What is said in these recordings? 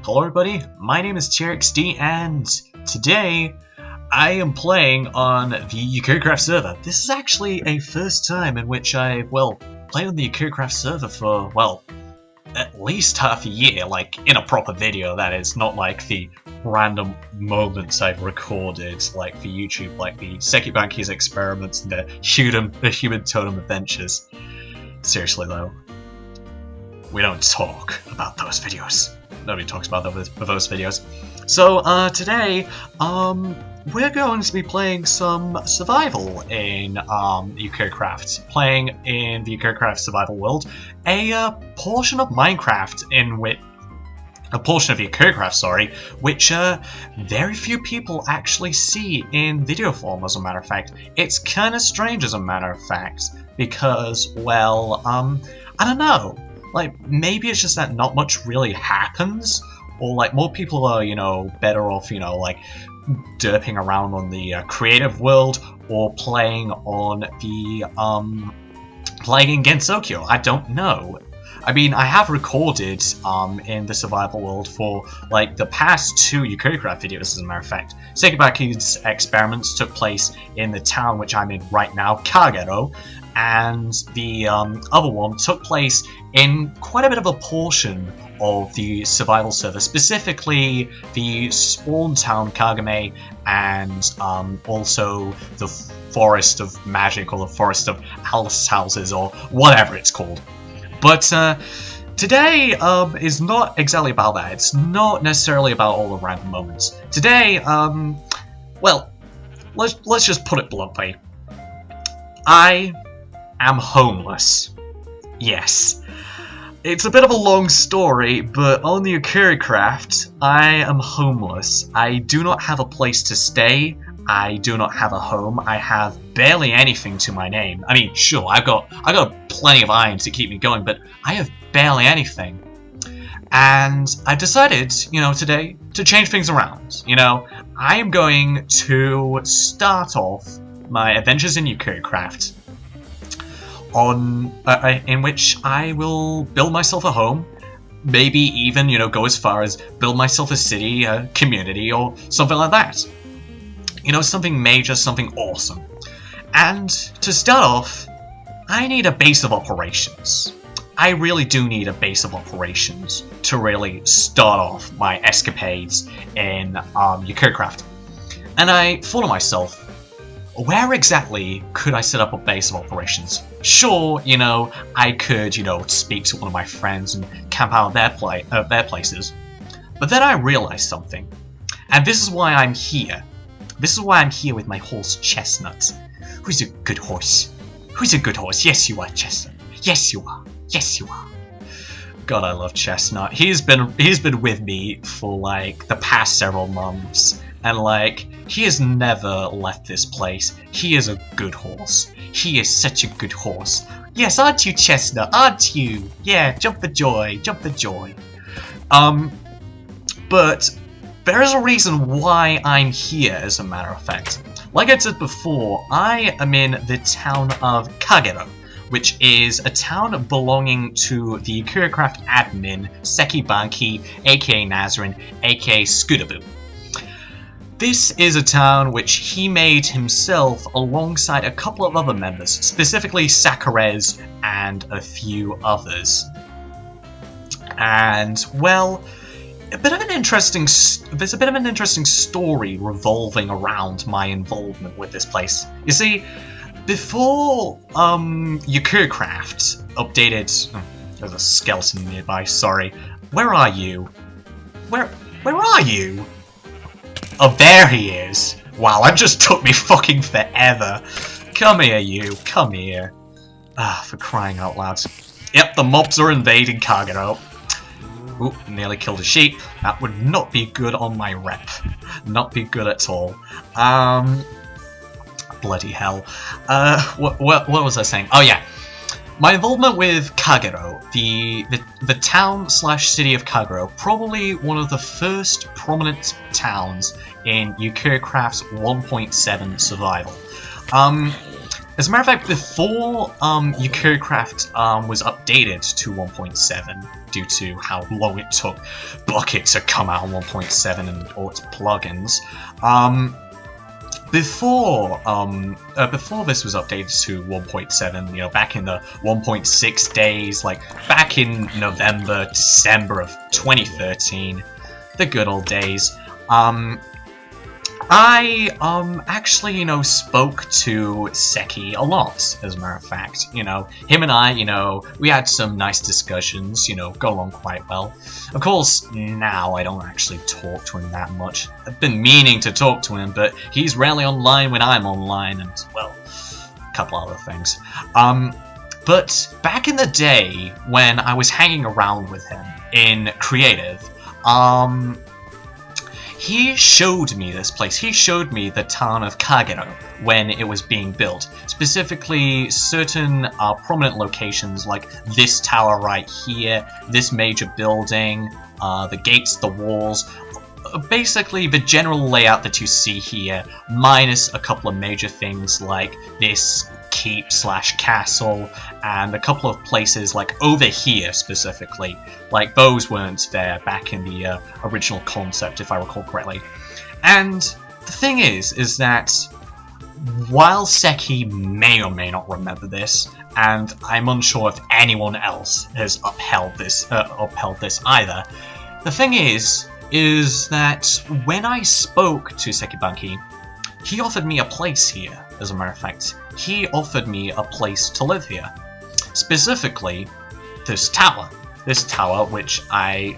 Hello everybody, my name is TRXD and today I am playing on the Yukkuricraft server. This is actually a first time in which I've, played on the Yukkuricraft server for, at least half a year, like in a proper video, that is, not like the random moments I've recorded, like for YouTube, like the Seki experiments and the human totem adventures. Seriously though, we don't talk about those videos. Nobody talks about those videos. So, today, we're going to be playing some survival in, Yukkuricraft. Playing in the Yukkuricraft survival world. A portion of Minecraft in which... a portion of Yukkuricraft, sorry, which, very few people actually see in video form, as a matter of fact. It's kinda strange, as a matter of fact, because, well, I don't know. Like, maybe it's just that not much really happens, or like more people are, you know, better off, you know, like derping around on the creative world or playing on the playing in Gensokyo. I don't know. I mean, I have recorded in the survival world for like the past 2 Yukkuricraft videos, as a matter of fact. Seki's experiments took place in the town which I'm in right now, Kagerou, and the other one took place in quite a bit of a portion of the survival server, specifically the spawn town Kagame and also the Forest of Magic or the Forest of Alice Houses or whatever it's called. But today is not exactly about that. It's not necessarily about all the random moments. Today, well, let's just put it bluntly. I am homeless. Yes. It's a bit of a long story, but on the Yukkuricraft, I am homeless. I do not have a place to stay. I do not have a home. I have barely anything to my name. I mean, sure, I got plenty of iron to keep me going, but I have barely anything. And I've decided, you know, today to change things around. You know, I am going to start off my adventures in Yukkuricraft in which I will build myself a home, maybe even, you know, go as far as build myself a city, a community, or something like that. You know, something major, something awesome. And to start off, I need a base of operations. I really do need a base of operations to really start off my escapades in Yukkuricraft. And I thought to myself, where exactly could I set up a base of operations? Sure, you know, I could, you know, speak to one of my friends and camp out at their places. But then I realized something. And this is why I'm here. This is why I'm here with my horse, Chestnut. Who's a good horse? Who's a good horse? Yes, you are, Chestnut. Yes, you are. Yes, you are. God, I love Chestnut. He's been with me for, like, the past several months. And, like, he has never left this place. He is a good horse. He is such a good horse. Yes, aren't you, Chestnut? Aren't you? Yeah, jump for joy. Jump for joy. But there is a reason why I'm here, as a matter of fact. Like I said before, I am in the town of Kagerou, which is a town belonging to the Yukkuricraft admin, Seki, aka Nazrin, aka Scootaboo. This is a town which he made himself alongside a couple of other members, specifically Sakurez and a few others. And, well, there's a bit of an interesting story revolving around my involvement with this place. You see, before Yukkuricraft updated... there's a skeleton nearby, sorry. Where are you? Where are you? Oh, there he is! Wow, that just took me fucking forever. Come here, you. Come here. Ah, for crying out loud. Yep, the mobs are invading Kagerou. Ooh, nearly killed a sheep. That would not be good on my rep. Not be good at all. Bloody hell. What was I saying? Oh yeah. My involvement with Kagerou, the town/city of Kagerou, probably one of the first prominent towns in Yukkuricraft's 1.7 survival. As a matter of fact, before Yukkuricraft was updated to 1.7 due to how long it took Bucket to come out on 1.7 and all its plugins, before this was updated to 1.7, you know, back in the 1.6 days, like back in November, December of 2013, the good old days, I actually, you know, spoke to Seki a lot, as a matter of fact. You know, him and I, you know, we had some nice discussions, you know, go along quite well. Of course, now I don't actually talk to him that much. I've been meaning to talk to him, but he's rarely online when I'm online, and, well, a couple other things. But back in the day, when I was hanging around with him in creative, he showed me this place. He showed me the town of Kagerou when it was being built. Specifically, certain prominent locations like this tower right here, this major building, the gates, the walls. Basically, the general layout that you see here, minus a couple of major things like this keep/castle, and a couple of places like over here specifically. Like, those weren't there back in the original concept, if I recall correctly. And the thing is that while Seki may or may not remember this, and I'm unsure if anyone else has upheld this either, the thing is that when I spoke to Seki Banki, he offered me a place here, as a matter of fact. He offered me a place to live here. Specifically, this tower. This tower which I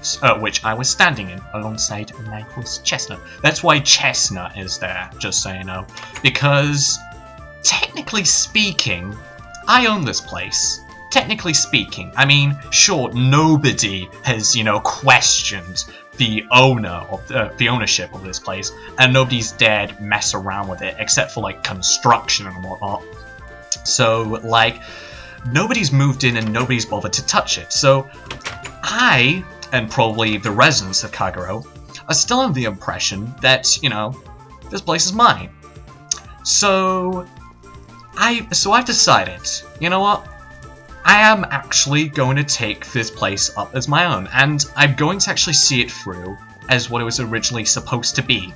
was standing in alongside Nicholas Chestnut. That's why Chestnut is there, just so you know. Because, technically speaking, I own this place. Technically speaking. I mean, sure, nobody has, you know, questioned the ownership of this place, and nobody's dared mess around with it, except for, like, construction and whatnot. So, like, nobody's moved in and nobody's bothered to touch it. So, I, and probably the residents of Kagerou, are still under the impression that, you know, this place is mine. So, I've decided, you know what? I am actually going to take this place up as my own, and I'm going to actually see it through as what it was originally supposed to be.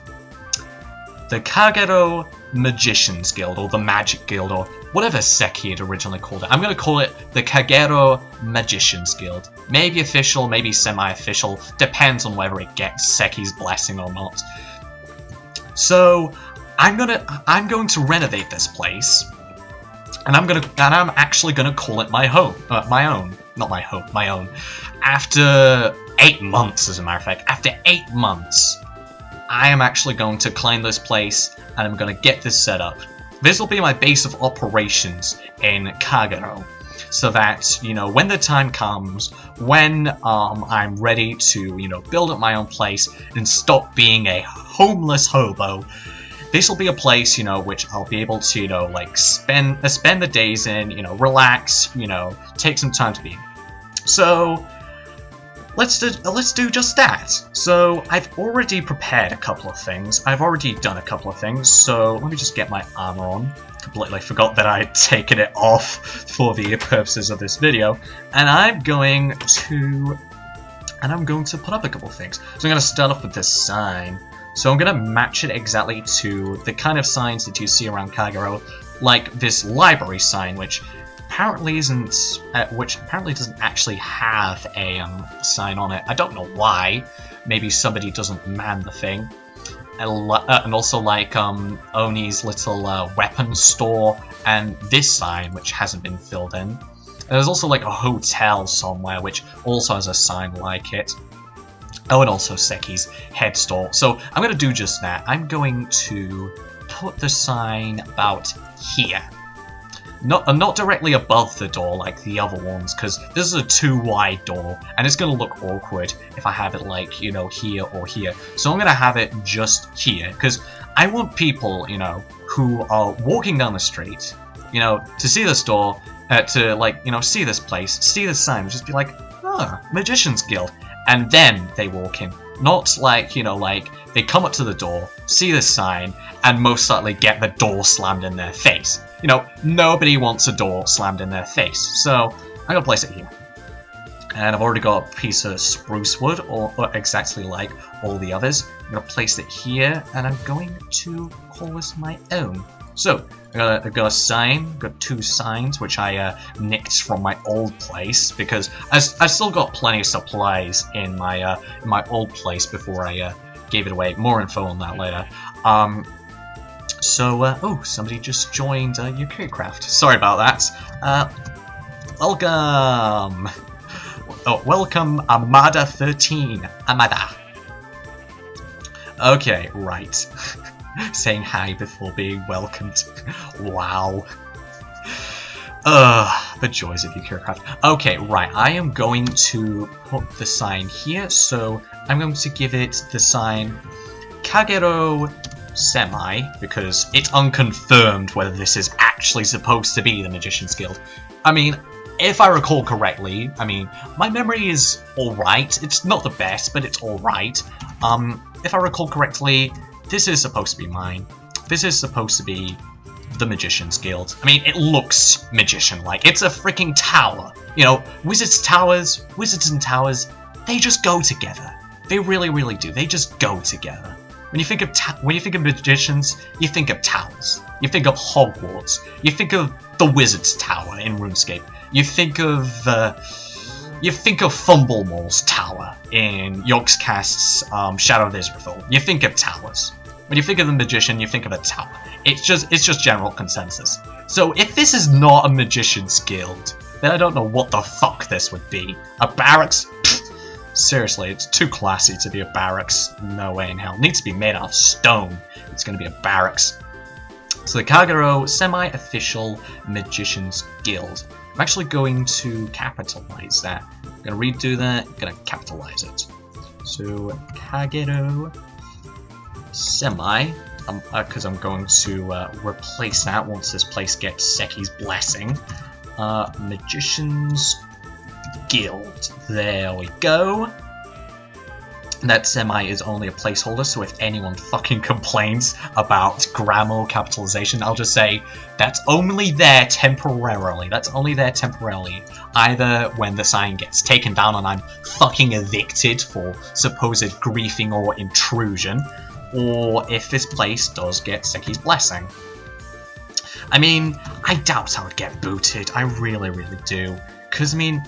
The Kagerou Magicians Guild, or the Magic Guild, or whatever Seki had originally called it. I'm going to call it the Kagerou Magicians Guild. Maybe official, maybe semi-official, depends on whether it gets Seki's blessing or not. So, I'm going to renovate this place. And I'm actually gonna call it my own. After 8 months, as a matter of fact, after 8 months, I am actually going to claim this place, and I'm gonna get this set up. This will be my base of operations in Kagerou, so that, you know, when the time comes, when I'm ready to, you know, build up my own place and stop being a homeless hobo, this will be a place, you know, which I'll be able to, you know, like, spend the days in, you know, relax, you know, take some time to be. So, let's do just that. So, I've already prepared a couple of things. I've already done a couple of things, so let me just get my armor on. Completely forgot that I'd taken it off for the purposes of this video. And I'm going to put up a couple of things. So I'm going to start off with this sign. So I'm going to match it exactly to the kind of signs that you see around Kagerou, like this library sign, which apparently doesn't actually have a sign on it. I don't know why. Maybe somebody doesn't man the thing. And also like Oni's little weapon store, and this sign, which hasn't been filled in. And there's also like a hotel somewhere, which also has a sign like it. Oh, and also Seki's head store. So I'm going to do just that. I'm going to put the sign about here. Not directly above the door like the other ones, because this is a too wide door, and it's going to look awkward if I have it like, you know, here or here. So I'm going to have it just here, because I want people, you know, who are walking down the street, you know, to see this door, to, like, you know, see this place, see this sign, and just be like, oh, Magicians Guild. And then they walk in. Not like, you know, like, they come up to the door, see this sign, and most likely get the door slammed in their face. you know, nobody wants a door slammed in their face. So I'm gonna place it here. And I've already got a piece of spruce wood, or exactly like all the others. I'm gonna place it here, and I'm going to call this my own. So I've got a sign, got 2 signs, which I nicked from my old place because I've still got plenty of supplies in my old place before I gave it away. More info on that later. Oh, somebody just joined Yukkuricraft. Sorry about that. Welcome. Oh, welcome, Amada13. Amada. Okay, right. Saying hi before being welcomed. Wow. The joys of Yukkuricraft. Okay, right. I am going to put the sign here, so I'm going to give it the sign Kagerou Semi, because it's unconfirmed whether this is actually supposed to be the Magicians Guild. I mean, if I recall correctly, I mean, my memory is alright. It's not the best, but it's alright. If I recall correctly, this is supposed to be mine. This is supposed to be the Magicians Guild. I mean, it looks magician-like. It's a freaking tower. You know, wizards and towers, they just go together. They really, really do. They just go together. When you think of magicians, you think of towers. You think of Hogwarts. You think of the Wizard's Tower in RuneScape. You think of Fumblemall's Tower in Yorkscast's Shadow of Israel. You think of towers. When you think of the magician, you think of a tower. It's just general consensus. So if this is not a Magician's Guild, then I don't know what the fuck this would be. A barracks? Pfft. Seriously, it's too classy to be a barracks. No way in hell. It needs to be made out of stone. It's going to be a barracks. So the Kagerou semi-official Magicians Guild. I'm actually going to capitalize that. I'm going to redo that. I'm going to capitalize it. So Kagerou semi, because I'm going to replace that once this place gets Seki's blessing. Magicians Guild. There we go. That semi is only a placeholder, so if anyone fucking complains about grammar capitalization, I'll just say that's only there temporarily. That's only there temporarily. Either when the sign gets taken down and I'm fucking evicted for supposed griefing or intrusion, or if this place does get Seki's blessing. I mean, I doubt I would get booted. I really, really do. Because, I mean,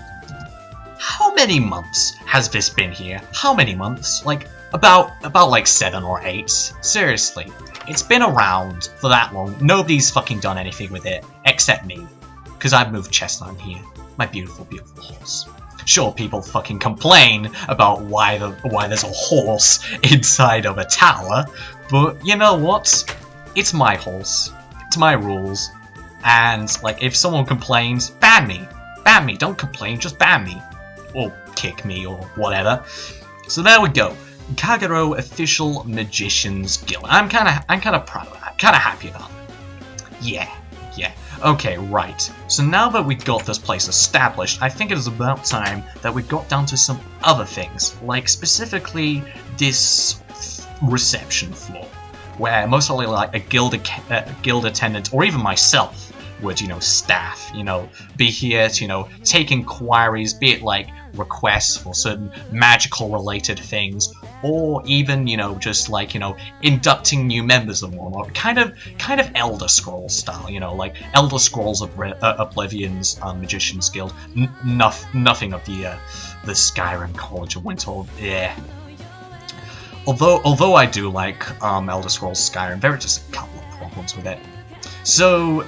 how many months has this been here? How many months? Like, about like 7 or 8. Seriously. It's been around for that long. Nobody's fucking done anything with it, except me. Because I've moved Chestnut here. My beautiful, beautiful horse. Sure, people fucking complain about why there's a horse inside of a tower, but you know what? It's my horse. It's my rules. And, like, if someone complains, ban me. Ban me. Don't complain, just ban me. Or kick me, or whatever. So there we go. Kagerou official Magicians Guild. I'm kind of proud of that. Kind of happy about it. Yeah. Okay, right. So now that we've got this place established, I think it is about time that we got down to some other things, like specifically this reception floor, where most likely like a guild attendant, or even myself, would, you know, staff, you know, be here to, you know, take inquiries, be it like requests for certain magical related things, or even, you know, just like, you know, inducting new members and whatnot, kind of Elder Scrolls style, you know, like Elder Scrolls of Oblivion's Magicians Guild. Nothing of the Skyrim College of Winter. Yeah. Although I do like Elder Scrolls Skyrim, there are just a couple of problems with it. So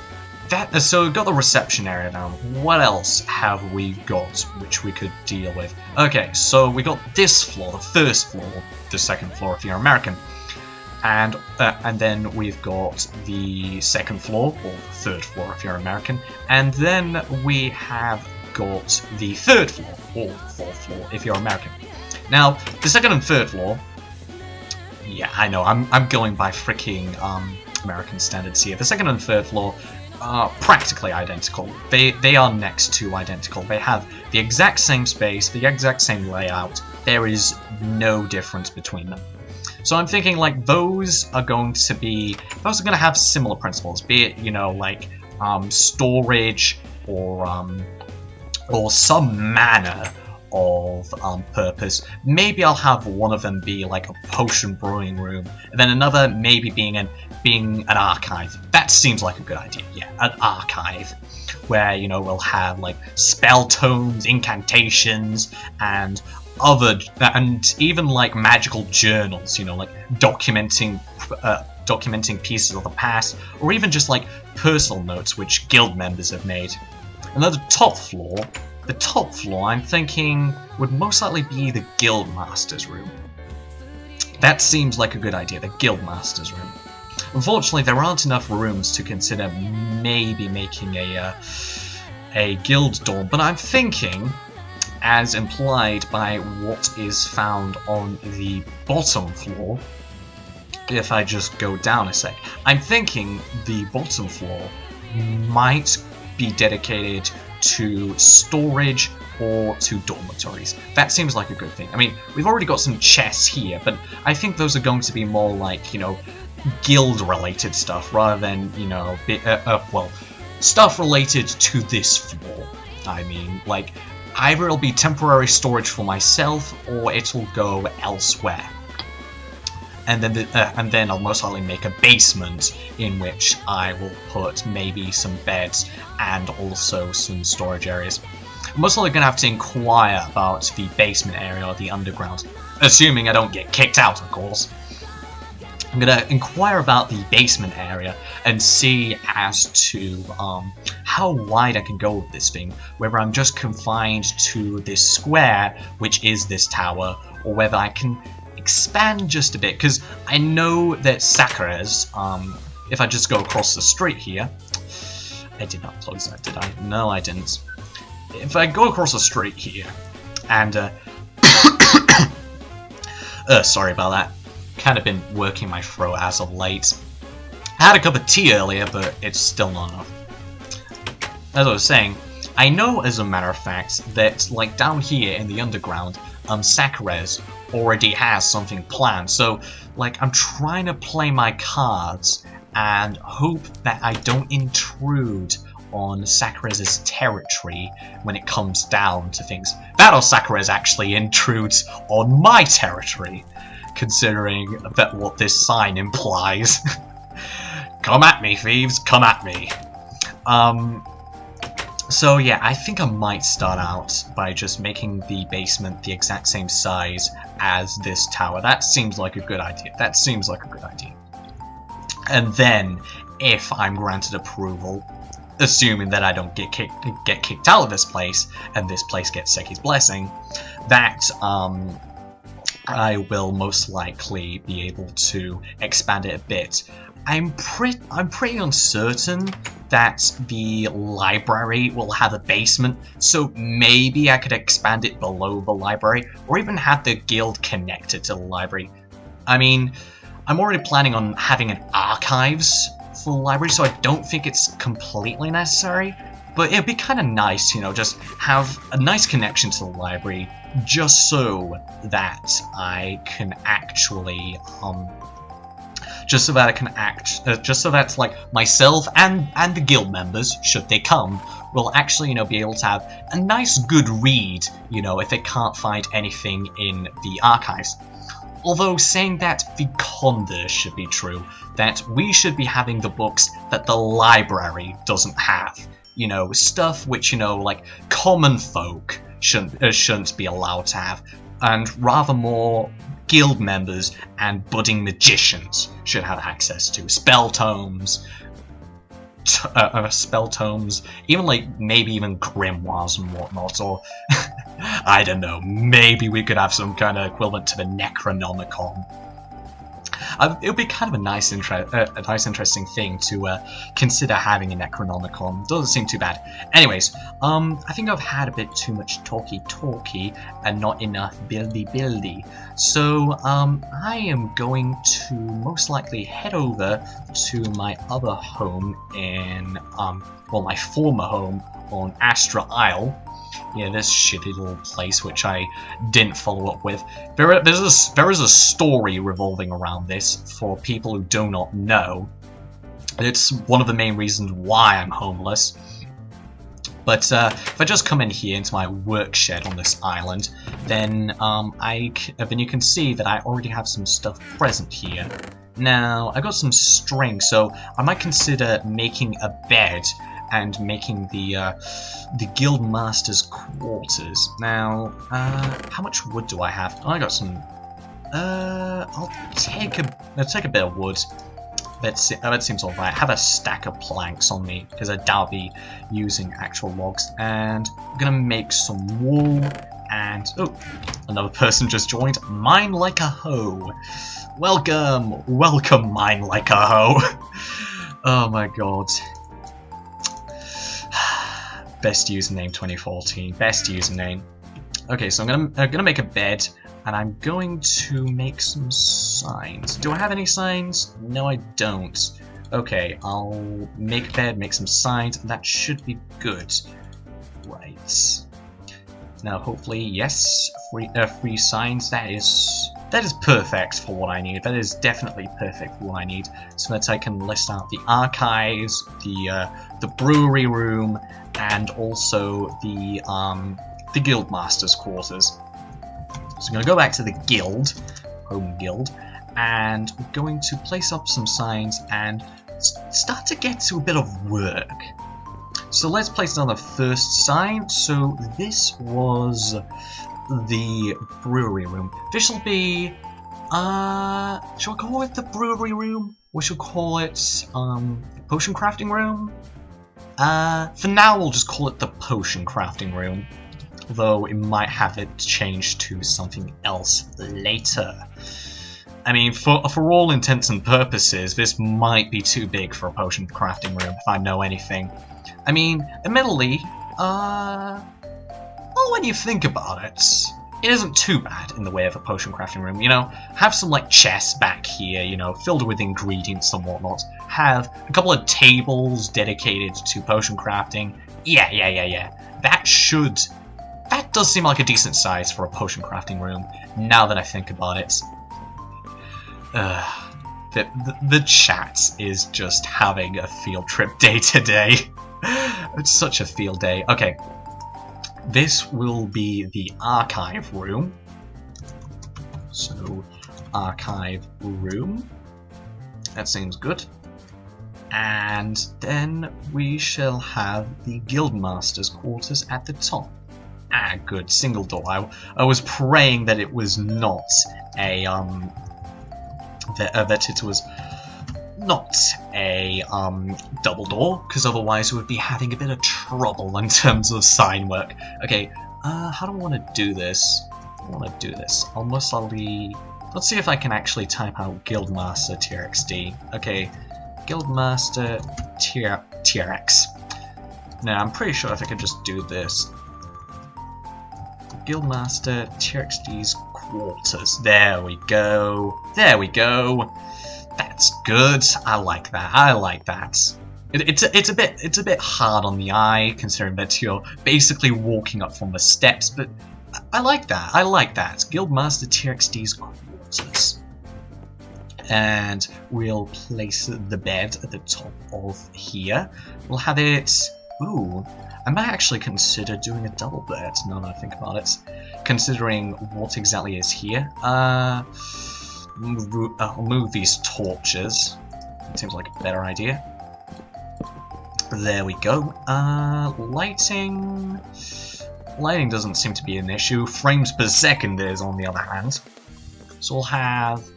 we've got the reception area now. What else have we got which we could deal with? Okay, so we got this floor, the first floor, the second floor if you're American, and then we've got the second floor, or the third floor if you're American, and then we have got the third floor, or fourth floor if you're American. Now, the second and third floor, yeah, I know, I'm going by freaking American standards here. The second and third floor are practically identical. They are next to identical. They have the exact same space, the exact same layout. There is no difference between them. So I'm thinking like those are going to have similar principles, be it, you know, like storage or some manner of purpose. Maybe I'll have one of them be like a potion brewing room, and then another maybe being an archive. That seems like a good idea. Yeah, an archive where, you know, we'll have like spell tomes, incantations, and even like magical journals, you know, like documenting pieces of the past, or even just like personal notes which guild members have made. And then the top floor I'm thinking would most likely be the guild master's room. That seems like a good idea, the guild master's room. Unfortunately, there aren't enough rooms to consider maybe making a guild dorm, but I'm thinking, as implied by what is found on the bottom floor, if I just go down a sec, I'm thinking the bottom floor might be dedicated to storage or to dormitories. That seems like a good thing. I mean, we've already got some chests here, but I think those are going to be more like, you know, guild-related stuff rather than, you know, well, stuff related to this floor. I mean, like, either it'll be temporary storage for myself or it'll go elsewhere. And then I'll most likely make a basement in which I will put maybe some beds and also some storage areas. I'm most likely going to have to inquire about the basement area or the underground, assuming I don't get kicked out, of course. I'm going to inquire about the basement area and see as to how wide I can go with this thing, whether I'm just confined to this square, which is this tower, or whether I can expand just a bit, because I know that Sakura's, if I just go across the street here, I did not close that, did I? No, I didn't. If I go across the street here, and, sorry about that, kind of been working my throat as of late. I had a cup of tea earlier, but it's still not enough. As I was saying, I know, as a matter of fact, that, like, down here in the underground, Sakura's already has something planned, so, like, I'm trying to play my cards and hope that I don't intrude on Sakura's territory when it comes down to things. That or Sakura's actually intrudes on my territory, considering that what this sign implies. Come at me, thieves, come at me. So yeah, I think I might start out by just making the basement the exact same size as this tower. That seems like a good idea. That seems like a good idea. And then, if I'm granted approval, assuming that I don't get kicked out of this place, and this place gets Seki's blessing, that I will most likely be able to expand it a bit. I'm pretty uncertain that the library will have a basement, so maybe I could expand it below the library, or even have the guild connected to the library. I mean, I'm already planning on having an archives for the library, so I don't think it's completely necessary, but it'd be kind of nice, you know, just have a nice connection to the library, just so that I can actually, just so that like myself and the guild members, should they come, will actually, you know, be able to have a nice good read, you know, if they can't find anything in the archives. Although saying that, the converse should be true, that we should be having the books that the library doesn't have. You know, stuff which, you know, like common folk shouldn't be allowed to have, and rather more guild members and budding magicians should have access to. Spell tomes, even like maybe even grimoires and whatnot, or I don't know, maybe we could have some kind of equivalent to the Necronomicon. It would be kind of a nice, interesting thing to consider having a Necronomicon. Doesn't seem too bad. Anyways, I think I've had a bit too much talky and not enough buildy. So, I am going to most likely head over to my other home in, well, my former home on Astra Isle. Yeah, this shitty little place which I didn't follow up with. There is a story revolving around this for people who do not know. It's one of the main reasons why I'm homeless. But if I just come in here into my work shed on this island, then then you can see that I already have some stuff present here. Now, I got some string, so I might consider making a bed and making the guild master's quarters. Now, how much wood do I have? Oh, I got some. I'll take a bit of wood. That seems alright. I have a stack of planks on me because I doubt I'll be using actual logs, and I'm gonna make some wool. And oh, another person just joined. Mine like a hoe. Welcome, mine like a hoe. Oh my god. Best username 2014. Best username. Okay, so I'm gonna make a bed, and I'm going to make some signs. Do I have any signs? No, I don't. Okay, I'll make a bed, make some signs, and that should be good. Right. Now, hopefully, yes, free signs. That is perfect for what I need. That is definitely perfect for what I need, so that I can list out the archives, the brewery room, and also the guild master's quarters. So I'm going to go back to the guild, home guild, and we're going to place up some signs and start to get to a bit of work. So let's place down the first sign. So this was the brewery room. This will be, shall I call it the brewery room? Or shall we call it, potion crafting room? For now we'll just call it the potion crafting room. Although it might have it changed to something else later. I mean, for all intents and purposes, this might be too big for a potion crafting room, if I know anything. I mean, admittedly, well, when you think about it, it isn't too bad in the way of a potion crafting room, you know? Have some, like, chests back here, you know, filled with ingredients and whatnot. Have a couple of tables dedicated to potion crafting. Yeah. That does seem like a decent size for a potion crafting room, now that I think about it. The chat is just having a field trip day today. It's such a field day. Okay, this will be the archive room. So, archive room. That seems good. And then we shall have the guildmaster's quarters at the top. Ah, good, single door. I was praying that it was not a that it was not a double door, because otherwise we would be having a bit of trouble in terms of sign work. Okay, how do I want to do this? I'll most likely, let's see if I can actually type out Guildmaster TRXD. Okay, Guildmaster TRX. Now I'm pretty sure if I could just do this. Guildmaster TRXD's quarters. There we go. That's good. I like that. It's a bit hard on the eye, considering that you're basically walking up from the steps, but I like that. Guildmaster TRXD's quarters. And we'll place the bed at the top of here. We'll have it. Ooh, I might actually consider doing a double bed, now that I think about it. Considering what exactly is here. I'll move these torches. It seems like a better idea. There we go. Lighting doesn't seem to be an issue. Frames per second is, on the other hand. So we'll have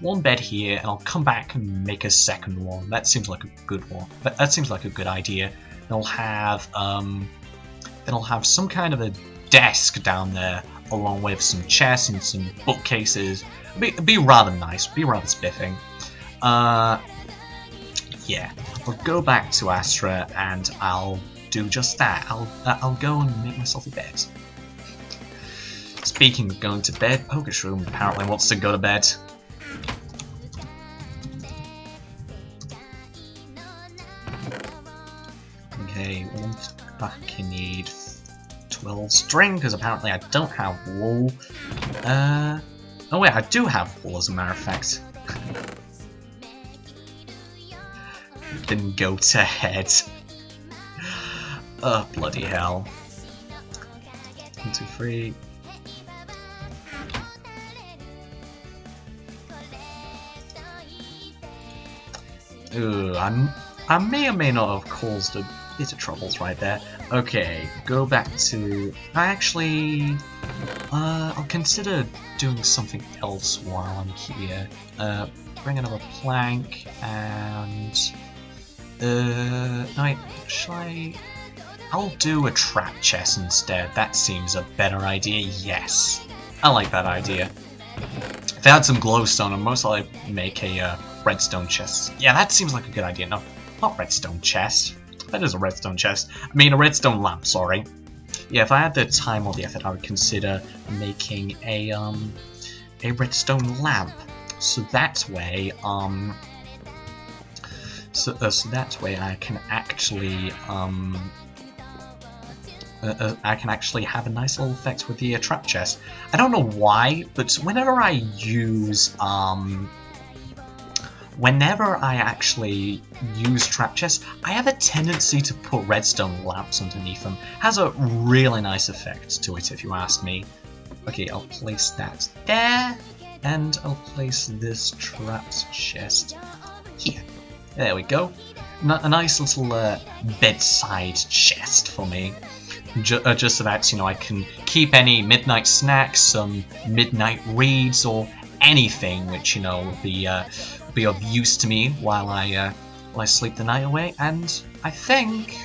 one bed here, and I'll come back and make a second one. That seems like a good one. That seems like a good idea. Then I'll have some kind of a desk down there, along with some chests and some bookcases. It'd be rather nice. Be rather spiffing. Yeah. I'll go back to Astra and I'll do just that. I'll go and make myself a bed. Speaking of going to bed, Pokish Room apparently wants to go to bed. Okay, I need 12 string, because apparently I don't have wool. Oh wait, I do have wool as a matter of fact. Then go to head. Oh, bloody hell. 1, 2, 3. Ugh, I may or may not have caused a bit of troubles right there. Okay, go back to... I'll consider doing something else while I'm here. Bring another plank, and... I'll do a trap chest instead. That seems a better idea, yes. I like that idea. If I had some glowstone, I'd most likely make a redstone chest. Yeah, that seems like a good idea. No, not redstone chest. That is a redstone chest. I mean, a redstone lamp, sorry. Yeah, if I had the time or the effort, I would consider making a redstone lamp. So that way, so that way I can actually, have a nice little effect with the trap chest. I don't know why, but whenever I actually use trap chests, I have a tendency to put redstone lamps underneath them. Has a really nice effect to it, if you ask me. Okay, I'll place that there, and I'll place this trap chest here. There we go. A nice little bedside chest for me. Just so that, you know, I can keep any midnight snacks, some midnight reads, or anything which, you know, will be of use to me while I sleep the night away. And I think,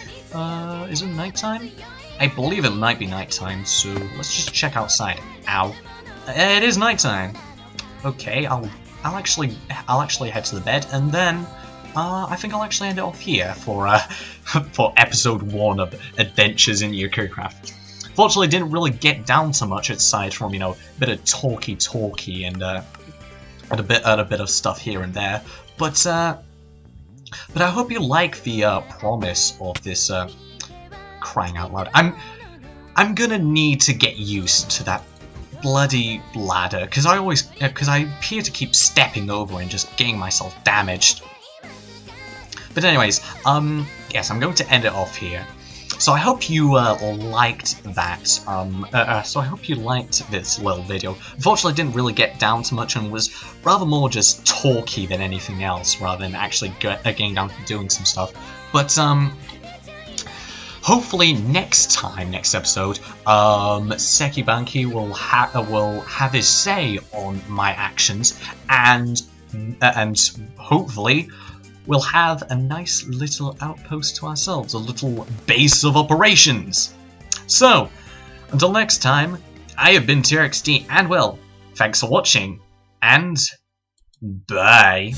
is it nighttime? I believe it might be nighttime, so let's just check outside. Ow. It is nighttime. Okay, I'll actually head to the bed, and then I think I'll actually end it off here for for episode 1 of Adventures in Yukkuricraft. Fortunately, didn't really get down to much aside from, you know, a bit of talky and a bit of stuff here and there. But I hope you like the promise of this. Crying out loud, I'm gonna need to get used to that bloody ladder because I appear to keep stepping over and just getting myself damaged. But anyways, yes, I'm going to end it off here. So I hope you liked that. So I hope you liked this little video. Unfortunately, I didn't really get down to much and was rather more just talky than anything else, rather than actually getting down to doing some stuff. But hopefully next episode, Seki will have his say on my actions, and hopefully we'll have a nice little outpost to ourselves, a little base of operations. So, until next time, I have been TRXD, and well, thanks for watching, and bye.